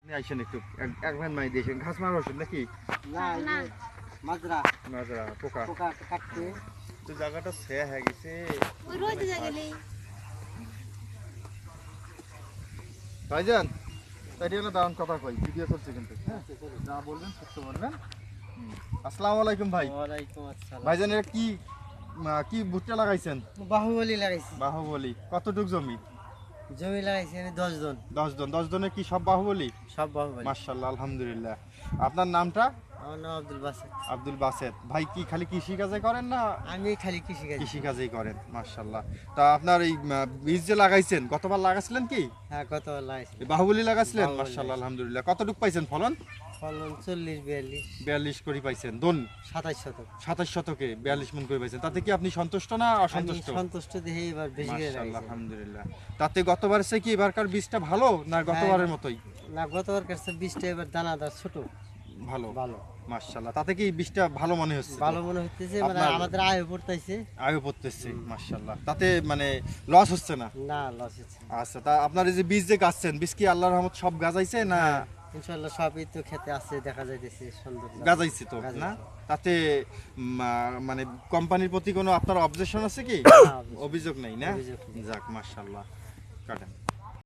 আইসেন একটু এক ভ্যান মাই দিয়েছেন ঘাস মারা ওষুধ নাকি না না। মাজরা মাজরা পোকা পোকা কাটতে তো জায়গাটা ছে হয়ে গেছে ওই রোজ গেলে ভাইজান তাই না দারুণ কথা কই ভিডিও করছে কিন্তু হ্যাঁ যা বলবেন সত্য বলবেন আসসালামু আলাইকুম ভাই ওয়ালাইকুম আসসালাম ভাইজান এর কি কি ভুট্টা লাগাইছেন বাহুবলী লাগাইছি বাহুবলী কতটুক জমি জমি লাগাইছি আমি 10 জন 10 জনের কি সব বাহুবলী সব বাহুবলী মাশাআল্লাহ আলহামদুলিল্লাহ আপনার নামটা আমার নাম আব্দুল বাসেত আব্দুল বাসেত ভাই কি খালি কৃষি কাজে করেন না আমি খালি কৃষি কাজ কৃষি কাজেই করেন মাশাআল্লাহ তা আপনার এই বীজ যে লাগাইছেন গতবার লাগাছিলেন কি হ্যাঁ কত লাগাইছি এই বাহুবলী লাগাছিলেন বাহুবলী মাশাআল্লাহ আলহামদুলিল্লাহ কতটুক পাইছেন ফলন ফলন 40 42 42 করে পাইছেন দন 27 শতক 27 শতকে 42 মন করে পাইছেন তাতে কি আপনি সন্তুষ্ট না আমি অসন্তুষ্ট সন্তুষ্ট দেখে এবার বেশি করে মাশাআল্লাহ লাগাইছি আলহামদুলিল্লাহ তাতে গতবার সে কি এবারকার বীজটা ভালো না গতবারের মতোই না গতবার কাছে 20টা এবার দানাদার ছোট ভালো ভালো মাশাআল্লাহ তাতে কি বীজটা ভালো মনে হচ্ছে ভালো মনে হচ্ছে মানে আপনার- আমাদের আয় পড়তাইছে আয়ু পড়তেছে মাশাআল্লাহ তাতে মানে লস হচ্ছে না না লস হচ্ছে আচ্ছা তা আপনার এই যে বীজ যে গাছছেন বীজ কি আল্লাহর রহমত সব গাজাইছে না ইনশাআল্লাহ সবই তো খেতে আছে দেখা যাইতেছে সুন্দর গাজাইছে তো গাজাইছে। না তাতে মানে কোম্পানির প্রতি কোনো আপনার অবজেকশন আছে কি না, অভিযোগ নেই না অভিযোগ নেই। যাক মাশাআল্লাহ কাটেন